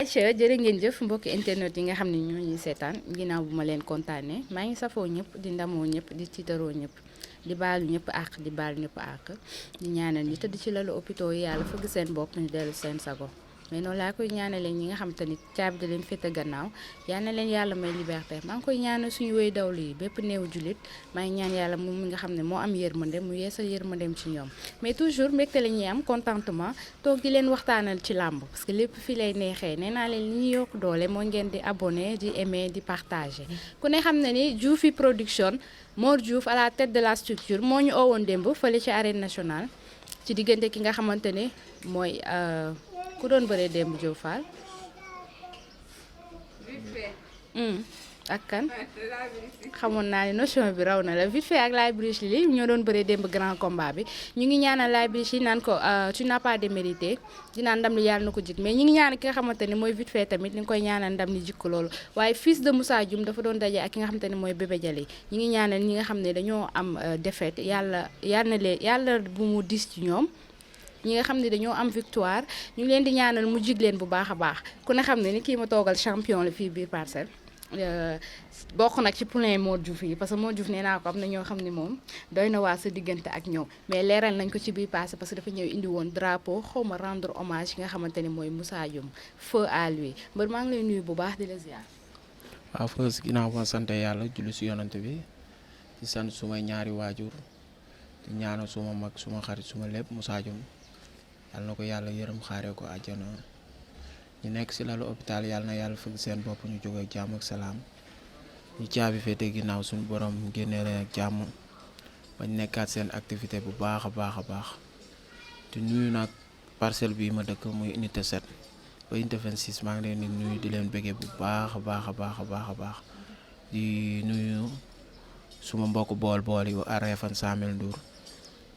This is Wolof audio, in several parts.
Aïcha jërë ngeen jëf mbokki internet yi nga xam ne ñoo ñuy seetaan ginnaaw bu ma leen kontaanee maa ngi safoo ñëpp di ndamoo ñëpp di tiitaroo ñëpp di baalu ñëpp àq di baal ñëpp àq di ñaanal ñi tëdd ci lalu hôpitaux yi yàlla fëgg seen bopp ñu dellu seen sago mais noonu laa koy ñaanalee ñi nga xam te ni caabi da leen féete gannaaw yal na leen yàlla may liberté maa ngi koy ñaanal suñu wéy dawlu yi bépp néew julit maa ngi ñaan yàlla moom mi nga xam ne moo am yërmande mu yeesal yërmandeem ci ñoom mais toujours mbégte la ñuy am contentement toog di leen waxtaanal ci làmb parce que lépp fii lay neexee nee naa leen li ñuy yokk doole moo ngeen di abonné di aimer di partager ku ne xam ne ni Dioufy production Mor Diouf à la tête de la structure moo ñu oowoon démb fële ci arène nationale ci diggante ki nga xamante ne mooy ku doon bëree démb Diop Fall ak kan xamoon naa ne notion bi raw na la vite fait ak Laye Bruce li ñoo doon bëree démb grand combat bi ñu ngi ñaanal Laye Bruce yi naan ko tu n'as pas démérité di naan ndam li yàlla na ko jik mais ñi ngi ñaan ki nga xamante ne mooy vite fait tamit ñu ngi koy ñaanal ndam li jikko loolu waaye fils de Moussa Dioum dafa doon daje ak ki nga xamante ne mooy Bébé Dialé ñi ngi ñaanal ñi nga xam ne dañoo am défaite yàlla bu mu dis ci ñoom ñi nga xam ne dañoo am victoire ñu ngi leen di ñaanal mu jig leen bu baax a baax ku ne xam ne ni kii ma toogal champion la fii biir Parcelles bokk nag ci poulain Mor Diouf yi parce que Mor Diouf nee naa ko am na ñoo xam ne moom doy na waa sa diggante ak ñoom mais leeral nañ ko ci biir passé parce que dafa ñëw indi woon drapeau xaw ma rendre hommage ki nga xamante ne mooy Moussa Dioum feu à lui mbër maa ngi lay nuyu bu baax di la ziar. waaw fës ginnaaw ma sant yàlla julli si yonante bi di sant sumay ñaari waajur di ñaanal suma mag suma xarit suma lépp Moussa Dioum yàlla na ko yàlla yërëm xaaree ko àjjana ñu nekk si lalu hôpital yàlla na yàlla fëgg seen bopp ñu jóge ak jàmm ak salaam ñu caabi féete ginnaaw suñu borom génnee leen ak jàmm bañ nekkaat seen activité bu baax a baax a baax di nuyu nag parcelle bii ma dëkk muy unité 7 ba unité 26 maa ngi leen di nuyu di leen bëggee bu baax a baax a baax a baax a baax di nuyu suma mbokk bool yi Arefan Samel Ndour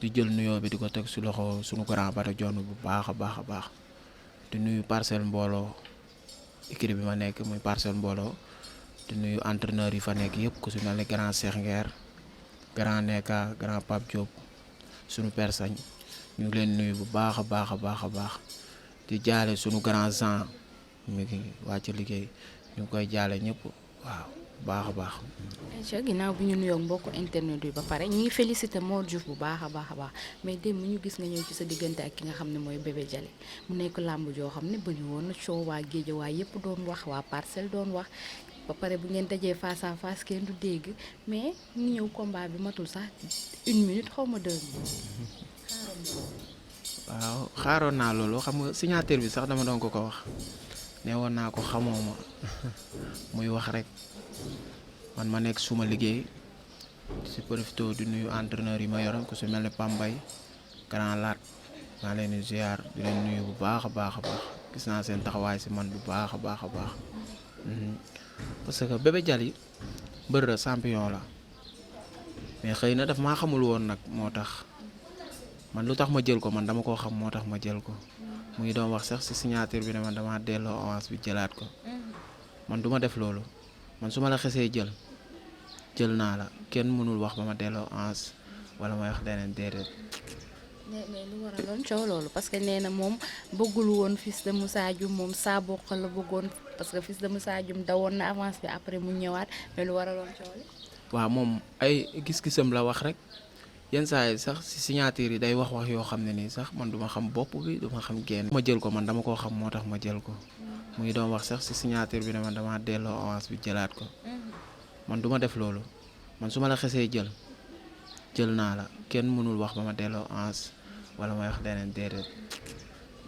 di jël nuyoo bi di ko teg si loxo suñu grand bata jonn bu baax a baax a baax di nuyu parcelle mbooloo équipe bi ma nekk muy parcelle mbooloo di nuyu entraîneur yi fa nekk yëpp ku si mel ni grand Cheikh Nguer grand Neka grand Pape Diop suñu persañ ñu ngi leen nuyu bu baax a baax a baax a baax di jaale suñu grand Jean mi ngi wàcc liggéey ñu ngi koy jaale ñëpp waaw baax a baax. Aïcha ginnaaw bi ñu nuyoo mbokku internet yi ba pare ñu ngi félicité Mor Diouf bu baax a baax a baax mais démb ñu gis nga ñëw ci sa diggante ak ki nga xam ne mooy Bébé Dialé mu nekk làmb joo xam ne bëri woon na coow waa Géejawaay yëpp doon wax waa Parcelles doon wax ba pare bu ngeen dajee face à face kenn du dégg mais ñu ñëw combat bi matul sax 1 minute xaw ma 2 minutes. waaw xaaroon naa loolu xam nga signature bi sax dama doon ko wax ne woon naa ko xamoo ma muy wax rek. man ma nekk suma liggéey si profité di nuyu entraîneur yi ma yoroon ku si mel ne Pambay Grand Laat maa leen di ziar di leen nuyu bu baax a baax a baax gis naa seen taxawaay si man bu baax a baax a baax parce que Bébé Dialé mbër la champion la mais xëy na daf maa xamul woon nag moo tax man lu tax ma jël ko man dama koo xam moo tax ma jël ko mu ngi doon wax sax si signature bi ne man dama delloo avance bi jëlaat ko man duma def loolu. man su ma la xesee jël naa la kenn mënul wax ba ma delloo avance wala may wax leneen déedéet. mais lu waraloon coow loolu parce que nee na moom bëggul woon fils de Moussa Dioum moom saa bokk la bëggoon parce que fils de Moussa Dioum dawoon na avance bi après mu ñëwaat mais lu waraloon coow li. waaw moom ay gis-gisam la wax rek yenn saa yi sax si signature yi day wax yoo xam ne nii sax man duma xam bopp bi duma xam génn. ma jël ko man dama koo xam moo tax ma jël ko. mu ngi doon wax sax si signature bi ne man dama delloo avance bi jëlaat ko man duma def loolu man su ma la xesee jël naa la kenn mënul wax ba ma delloo avance wala may wax leneen déedéet.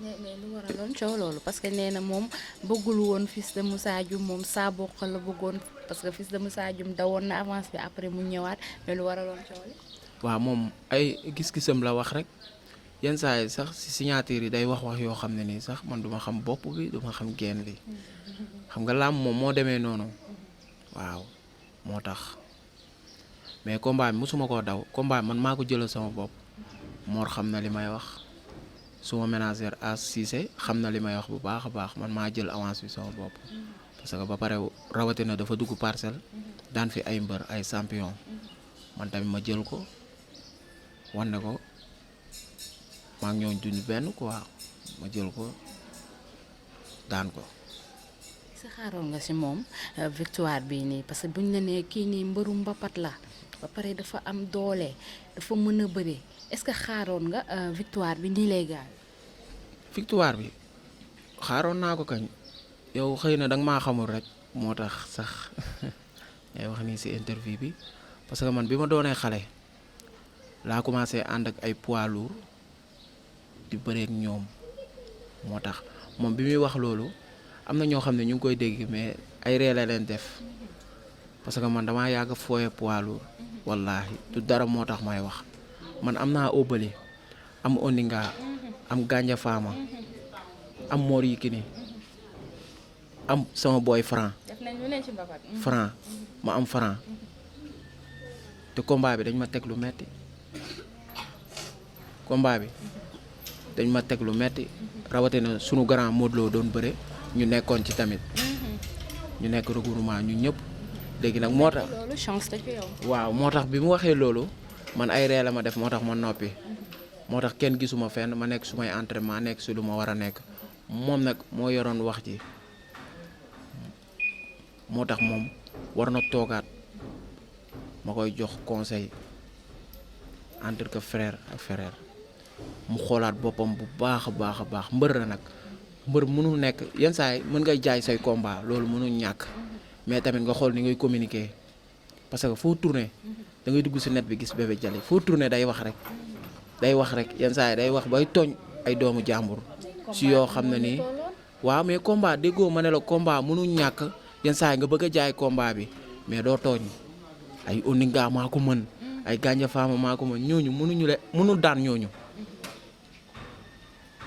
mais lu waraloon coow loolu parce que nee na moom bëggul woon fils de Moussa Dioum moom saa bokk la bëggoon parce que fils de Moussa Dioum dawoon na avance bi après mu ñëwaat mais lu waraloon coow li. waaw moom ay gis-gisam la wax rek. yenn saa yi sax si signature yi day wax yoo xam ne nii sax man duma xam bopp bi duma xam génn li xam nga làmb moom moo demee noonu waaw moo tax mais combat bi mosuma koo daw combat bi man maa ko jëlal sama bopp Mor xam na li may wax suma ménagère As Cissé xam na li may wax bu baax a baax man maa jël avance bi sama bopp parce que ba pare rawatina dafa dugg Parcelles daan fi ay mbër ay champion man tamit ma jël ko wane ko maa ngi ñëw dund benn quoi ma jël ko daan ko sa xaaroon nga si moom victoire bii nii parce que buñ la nee kii nii mbëru mbapat la ba pare dafa am doole dafa mën a bëre est-ce que xaaroon nga victoire bi nii lay gaaw. victoire bi xaaroon naa ko kañ yow xëy na danga maa xamul rek moo tax sax ngay wax nii ci interview bi parce que man bi ma doonee xale laa commencé ànd ak ay poids lourds di bëreek ñoom moo tax moom bi muy wax loolu am na ñoo xam ne ñu ngi koy dégg mais ay ree la leen def parce que man damaa yàgg fooye poids lourd wallaahi du dara moo tax may wax man am naa Obali am Ondinga am Ganja Fama am Mor Yekini am sama boy Franc def nañ lu ne ci mbapat. Franc ma am Franc te combat bi dañ ma teg lu metti combat bi dañ ma teg lu metti rawatina sunu grand Modou Lo doon bëre ñu nekkoon ci tamit ñu nekk regroupement ñu ñëpp léegi nag moo tax loolu chance la ci yow. waaw moo tax bi mu waxee loolu man ay ree la ma def moo tax ma noppi moo tax kenn gisuma fenn ma nekk su may entraînement nekk si lu ma war a nekk moom nag moo yoroon wax ji moo tax moom war na toogaat ma koy jox conseil entre que frère ak frère mu xoolaat boppam bu baax a baax a baax mbër la nag mbër mënul nekk yenn saa yi mën ngay jaay say combat loolu mënul ñàkk mais tamit nga xool ni ngay communiquer parce que foo tourné da ngay dugg si net bi gis Bébé Dialy foo tourné day wax rek yenn saa yi day wax bay tooñ ay doomu jàmbur si yoo xam ne nii waaw mais combat déggoo ma ne la combat mënul ñàkk yenn saa yi nga bëgg a jaay combat bi mais doo tooñ ay Ondinga maa ko mën ay Ganja Fama maa ko mën ñooñu mënul daan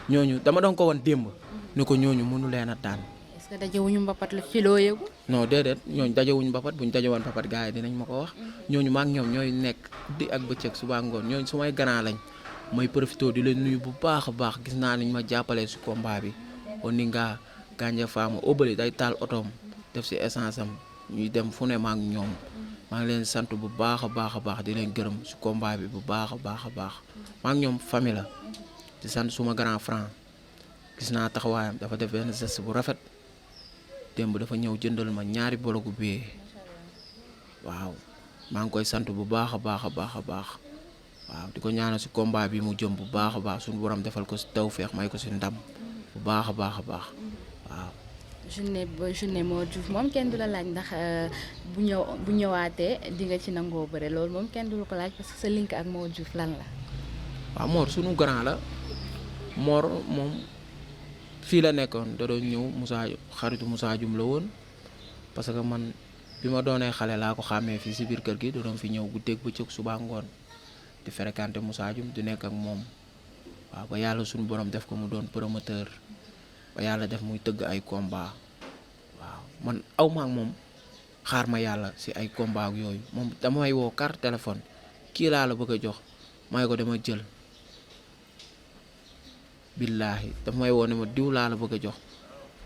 ñooñu dama doon ko woon démb ni ko ñooñu mënu leen a daan. est-ce que dajewuñu mbapat la ci loo yëgu. non déedéet ñooñu dajewuñu mbapat buñ dajewoon mbapat gars yi dinañ ma ko wax ñooñu maak ñoom ñooy nekk di ak bëccëg suba ngoon ñooñu sumay grand lañ may profité di leen nuyu bu baax a baax gis naa niñ ma jàppalee si combat bi Ondinga Ganja Fama Obali day taal otoom def si essence am ñuy dem fu ne maak ñoom maa ngi leen sant bu baax a baax a baax di leen gërëm si combat bi bu baax a baax a baax maak ñoom famille la di sant suma grand Franc gis naa taxawaayam dafa def benn geste bu rafet démb dafa ñëw jëndal ma ñaari bologu bee waaw maa ngi koy sant bu baax a baax a baax a baax waaw di ko ñaanal si combat bi mu jëm bu baax a baax suñu borom defal ko si tawfeex may ko si ndam bu baax a baax a baax waaw. journée Mor Diouf moom kenn du la laaj ndax bu ñëwaatee di nga ci nangoo bëre loolu moom kenn du la ko laaj parce que sa link ak Mor Diouf lan la. waaw Mor sunu grand la Mor moom fii la nekkoon da doon ñëw xaritu Moussa Dioum la woon parce que man bi ma doonee xale laa ko xàmmee fii si biir kër gi da doon fi ñëw guddeeg bëccëg suba ngoon di fréquenté Moussa Dioum di nekk ak moom waaw ba yàlla suñu borom def ko mu doon promoteur ba yàlla def muy tëgg ay combat waaw man aw ma ak moom xaar ma yàlla si ay combat ak yooyu moom damay woo carte téléphone kii laa la bëgg a jox may ko dama jël billaahi dafa may woo ne ma diw laa la bëgg a jox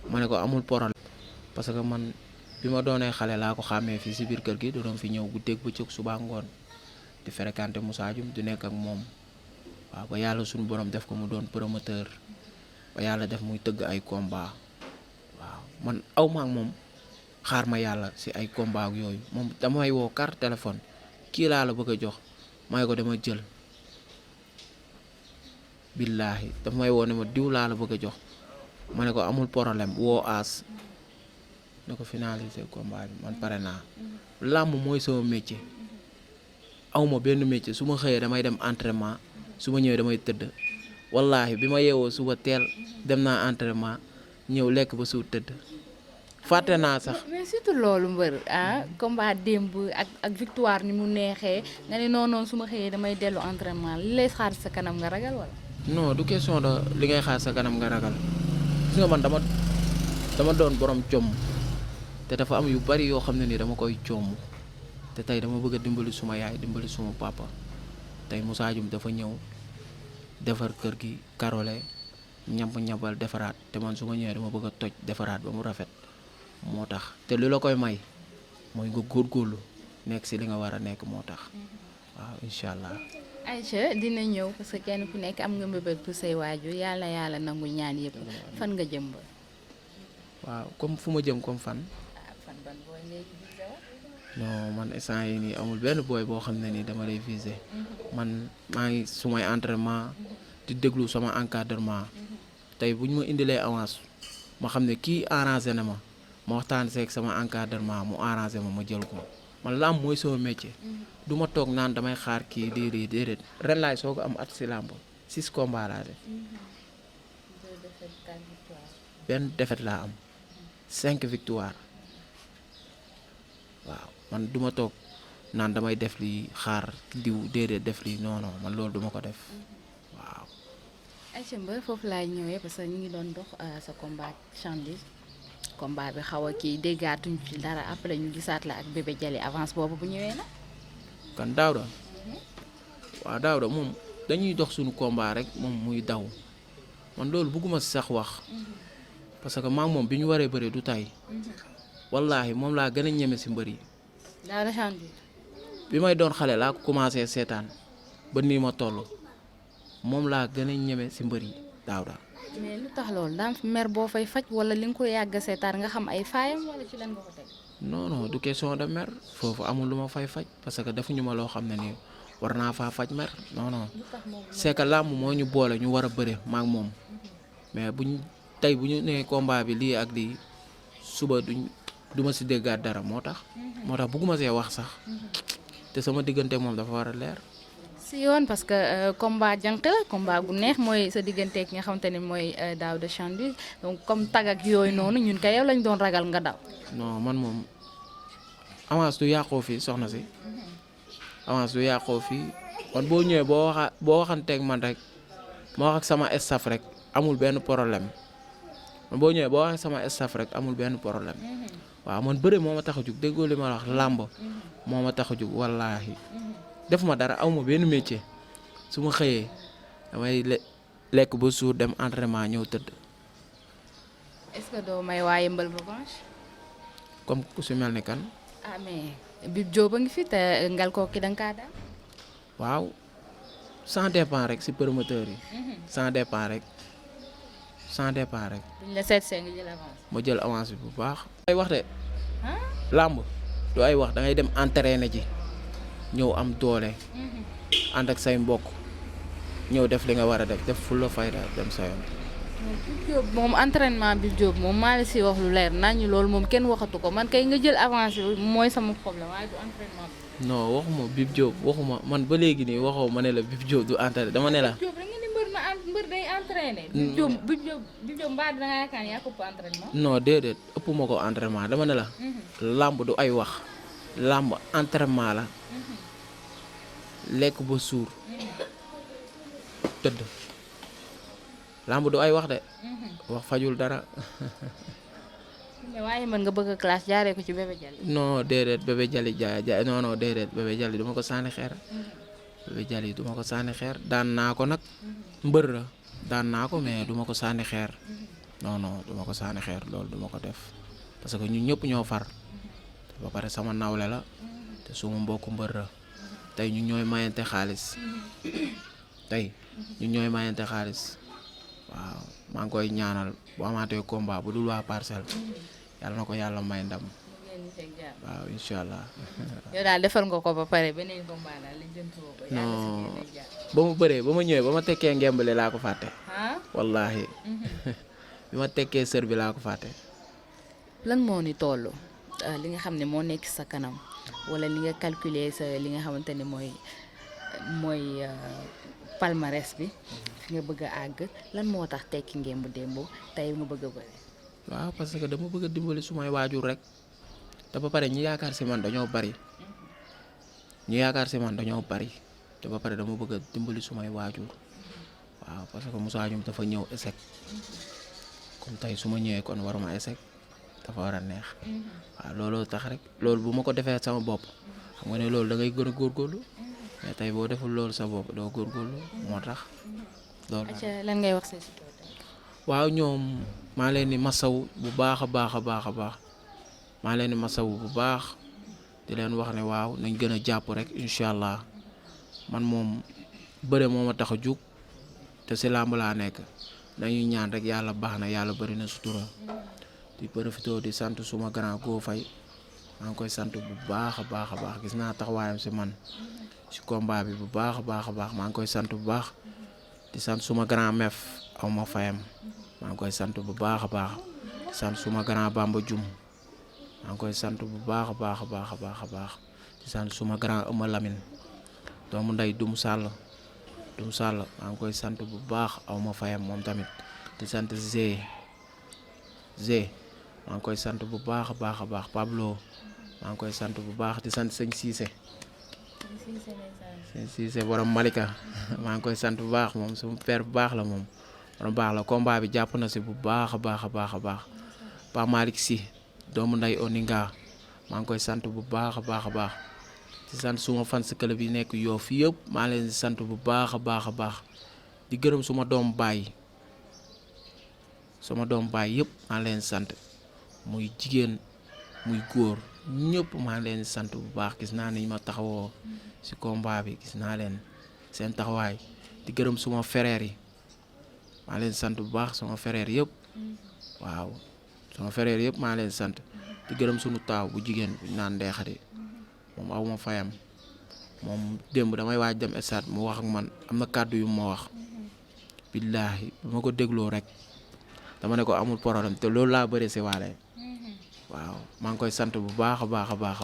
ma ne ko amul problème parce que man bi ma doonee xale laa ko xàmmee fii si biir kër gi da doon fi ñëw guddeeg bëccëg suba ngoon di fréquenté Moussa Dioum di nekk ak moom waaw ba yàlla suñu borom def ko mu doon promoteur ba yàlla def muy tëgg ay combat waaw man aw ma ak moom xaar ma yàlla si ay combat ak yooyu moom damay woo carte téléphone kii laa la bëgg a jox may ko dama jël billaahi dafa may woo ne ma diw laa la bëgg a jox ma ne ko amul problème woo aas ne ko finaliser combat bi man pare naa làmb mooy sama métier aw ma benn métier su ma xëyee damay dem entraînement su ma ñëwee damay tëdd wallaahi bi ma yeewoo suba teel dem naa entraînement ñëw lekk ba suur tëdd fàtte naa sax. mais surtout loolu mbër combat démb ak victoire ni mu neexee nga ne noonu su ma xëyee damay dellu entraînement li lay xaar sa kanam nga ragal wala. non du question de li ngay xaar sa kanam nga ragal gis nga man dama doon borom jomm te dafa am yu bari yoo xam ne ni dama koy jomm te tey dama bëgg a dimbali suma yaay dimbali suma papa tey Moussa Dioum dafa ñëw defar kër gi karole ñabal defaraat te man su ma ñëwee dama bëgg a toj defaraat ba mu rafet moo tax te lu la koy may mooy nga góorgóorlu nekk si li nga war a nekk moo tax waaw incha allah. Aïcha dina ñëw parce que kenn ku nekk am nga mbébét pour say waajur yàlla nangu ñaan yëpp fan nga jëm ba. waaw comme fu ma jëm comme fan. fan ban booy ngay visé wa. non man instant yi nii amul benn booy boo xam ne nii dama lay viser man maa ngi sumay entraînement di déglu sama encadrement tey bu ñu ma indilee avance ma xam ne kii arrangé na ma waxtaan seeg sama encadrement mu arrangé ma jël ko man làmb mooy sama métier du ma toog naan damay xaar kii lii déedéet ren laay soog a am at si làmb 6 combats laa def benn défaite laa am 5 victoire waaw man duma toog naan damay def lii xaar diw déedéet def lii non non man loolu duma ko def waaw. Aïcha Mbeur foofu laay ñëwee parce que ñu ngi doon dox sa combat Chandise combat bi xaw a kii déggaatuñ ci dara après ñu gisaat la ak Bébé Dialy avance boobu bu ñëwee na. kan Daouda waaw Daouda moom dañuy dox suñu combat rek moom muy daw man loolu bëgguma si sax wax parce que maa moom bi ñu waree bëre du tay wallaahi moom laa gën a ñeme si mbër yi. Daouda Chandise. bi may doon xale laa ko commencé seetaan ba nii ma toll moom laa gën a ñeme si mbër yi Daouda. mais lu tax loolu daam mer boo fay faj wala li nga ko yàgg seetaan nga xam ay faayam wala ci lan nga ko teg. non non du question de mer foofu amul lu ma fay faj parce que defuñu ma loo xam ne nii war naa faa faj mer non non c'est que làmb moo ñu boole ñu war a bëre maak moom mais tey bu ñu nee combat bi lii ak lii suba du ma si déggaat dara moo tax bëgguma see wax sax te sama diggante moom dafa war a leer. si yoon parce que combat jànq la combat gu neex mooy sa diggante ki nga xamante ne mooy Daouda Chandise donc comme tag ak yooyu noonu ñun kay yow lañ doon ragal nga daw. non man moom avance du yàqoo fii soxna si avance du yàqoo fii man boo ñëwee boo waxanteeg man rek ma wax ak sama staff rek amul benn problème man boo ñëwee boo wax ak sama staff rek amul benn problème waaw man bëre moo ma tax a jug déggoo li ma wax làmb moo ma tax a jug wallaahi def ma dara aw ma benn métier su ma xëyee damay lekk ba suur dem entraînement ñëw tëdd. est-ce que doo may waa Yeumbeul revanche. comme ku si mel ni kan. ah mais Bib Diop a ngi fi te ngal koo ki da nga kaa daal. waaw sans dépend rek si promoteur yi. sans dépend rek. buñ la seet see nga jël avance. ma jël avance bi bu baax. ay wax de. làmb du ay wax da ngay dem entraîner ji ñëw am doole. ànd ak say mbokk ñëw def li nga war a def fulla fayda dem sa yoon. Bib Diop moom entraînement Bib Diop moom maa la si wax lu leer nañu loolu moom kenn waxatu ko man kay nga jël avance bi mooy sama problème waaye du entraînement bi. non waxuma Bib Diop waxuma man ba léegi nii waxoo ma ne la Bib Diop du entraîné dama ne la. Bib Diop da nga ni mbër day entraîné. Bib Diop mbaa da nga yaakaar yaa ko ëpp entraînement. non déedéet ëpp ma ko entraînement dama ne la. làmb du ay wax. làmb entraînement la. lekk ba suur. tëdd. làmb du ay wax de. wax fajul dara. mais waaye mën nga bëgg a classe jaaree ko ci Bébé Dialy. non déedéet Bébé Dialy jaay non déedéet Bébé Dialy duma ko sànni xeer. Bébé Dialy duma ko sànni xeer daan naa ko nag. mbër la daan naa ko mais duma ko sànni xeer. non duma ko sànni xeer loolu duma ko def parce que ñun ñëpp ñoo far. ba pare sama nawle la. te suma mbokku mbër la. tey ñu ñooy mayante xaalis. waaw maa ngi koy ñaanal bu amaatee combat bu dul waa Parcelles yàlla na ko yàlla may ndam. waaw incha allah. yow daal defal nga ko ba pare beneen combat daal li jënd ko. non ba mu bëree ba ma ñëwee ba ma tekkee ngembale laa ko fàtte. wallaahi. bi ma tekkee sër bi laa ko fàtte. lan moo ni toll li nga xam ne moo nekk sa kanam wala li nga calculer sa li nga xamante ne mooy palmarès bi. fi nga bëgg a àgg lan moo tax tekki ngeen bu démb tey nga bëgg a bëri. waaw parce que dama bëgg a dimbali sumay waajur rek te ba pare ñi yaakaar si man dañoo bari te ba pare dama bëgg a dimbali sumay waajur waaw parce que Moussa ñoom dafa ñëw échec comme tey su ma ñëwee kon waruma échec dafa war a neex waaw looloo tax rek loolu bu ma ko defee sama bopp xam nga ne loolu da ngay gën a góorgóorlu mais tey boo deful loolu sa bopp doo góorgóorlu moo tax. lan ngay wax si waaw ñoom maa leen di masaw bu baax a baax maa leen di masaw bu baax di leen wax ne waaw nañ gën a jàpp rek incha allah man moom bëre moo ma tax a jug te si làmb laa nekk dañuy ñaan rek yàlla baax na yàlla bëri na sutura di profité di sant suma grand Go Faye maa ngi koy sant bu baax a baax gis naa taxawaayam si man si combat bi bu baax a baax maa ngi koy sant bu baax di sant suma grand mef aw ma fayam maa ngi koy sant bu baax a baax di sant suma grand Bamba Dioum maa ngi koy sant bu baax a baax di sant suma grand Eumeu Lamine doomu ndey Dum Sall maa ngi koy sant bu baax aw ma fayam moom tamit di sant Zé maa ngi koy sant bu baax a baax Pablo maa ngi koy sant bu baax di sant sëñ Cissé borom Malika maa ngi koy sant bu baax moom sama père bu baax la moom borom baax la combat bi jàpp na si bu baax a baax Pa Malick Sy doomu nday Oninga maa ngi koy sant bu baax a baax di sant suma fans club yi nekk Yoff yëpp maa leen di sant bu baax a baax di gërëm suma doom baay yëpp maa leen sant muy jigéen muy góor ñëpp maa leen di sant bu baax gis naa ni ma taxawoo ci combat bi gis naa leen seen taxawaay di gërëm suma frère yi maa leen sant bu baax sama frère yëpp waaw sama frère yëpp maa leen sant di gërëm sunu taaw bu jigéen bu naan ndeexati moom aw ma fayam moom démb damay waaj dem stade mu wax ak man am na kàddu yu ma wax billaahi bu ma ko dégloo rek dama ne ko amul problème te loolu laa bëri si waale waaw maa ngi koy sant bu baax a baax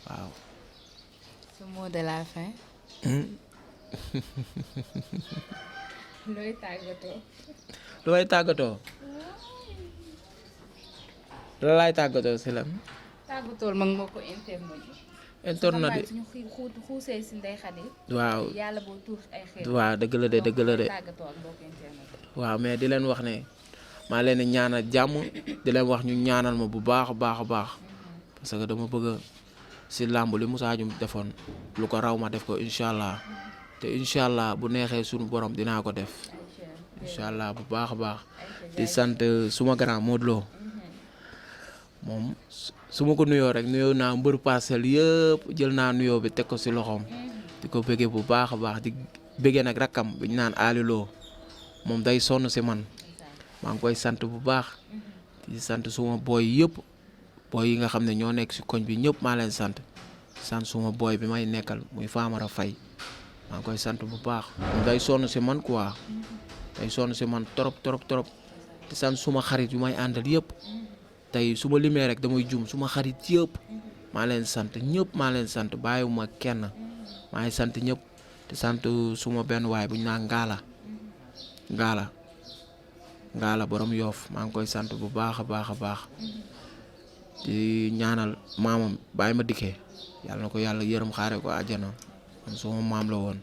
waaw. ce mot de la fin. looy tàggatoo. la laay tàggatoo si lan. tàggatool mag moo ko internet yi. internet yi suñu xuusee si Ndeye Khady. waaw yàlla boo tuur ay xeer. waaw dëgg la de tàggatoo ak mbokk internet. waaw mais di leen wax ne maa leen di ñaanal jàmm di leen wax ñu ñaanal ma bu baax a baax parce que dama bëgg si làmb li Moussa Dioum defoon lu ko raw ma def ko incha allah te incha allah bu neexee suñu borom dinaa ko def incha allah bu baax a baax di sant suma grand Modou Lo moom su ma ko nuyoo rek nuyoo naa mbër Parcelles yëpp jël naa nuyoo bi teg ko si loxoom di ko bëggee bu baax a baax di bëggee nag rakkam bi ñu naan Ali Lo moom day sonn si man maa ngi koy sant bu baax di sant suma booy yëpp booy yi nga xam ne ñoo nekk si koñ bi ñëpp maa leen sant suma booy bi may nekkal muy Famara Faye maa ngi koy sant bu baax moom day sonn si man quoi day sonn si man trop di sant suma xarit yu may àndal yëpp tey su ma limee rek damay jum suma xarit yëpp maa leen sant ñëpp maa leen sant bàyyiwuma kenn maa ngi sant ñëpp di sant suma benn waay bu ñu naan Ngala borom Yoff maa ngi koy sant bu baax a baax di ñaanal maamam bàyyi ma dikkee yàlla na ko yàlla yërëm xaare ko àjjana man suma maam la woon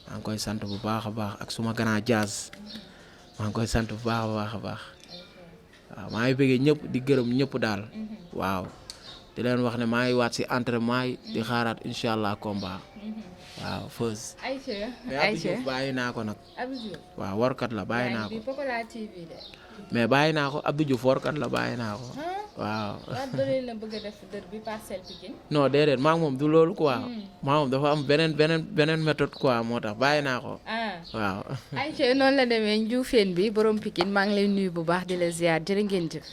maa ngi koy sant bu baax a baax ak suma grand Diaz maa ngi koy sant bu baax a baax waaw maa ngi bëggee ñëpp di gërëm ñëpp daal waaw di leen wax ne maa ngi waat si entraînement yi di xaaraat incha allah combat waaw Feuz. Aïcha mais Abdou Diouf bàyyi naa ko nag. Abdou Diouf waaw warkat la bàyyi naa ko. Pokola TV de. mais bàyyi naa ko Abdou Diouf warkat la bàyyi naa ko. waaw. waaw doole la bëgg a def dër bi Parcelles Pikine. non déedéet maa ngi moom du loolu quoi. maa moom dafa am beneen méthode quoi moo tax bàyyi naa ko. waaw. Aïcha noonu la demee Ndioufène bi borom Pikine maa ngi lay nuyu bu baax di la ziar jërë ngeen jëf.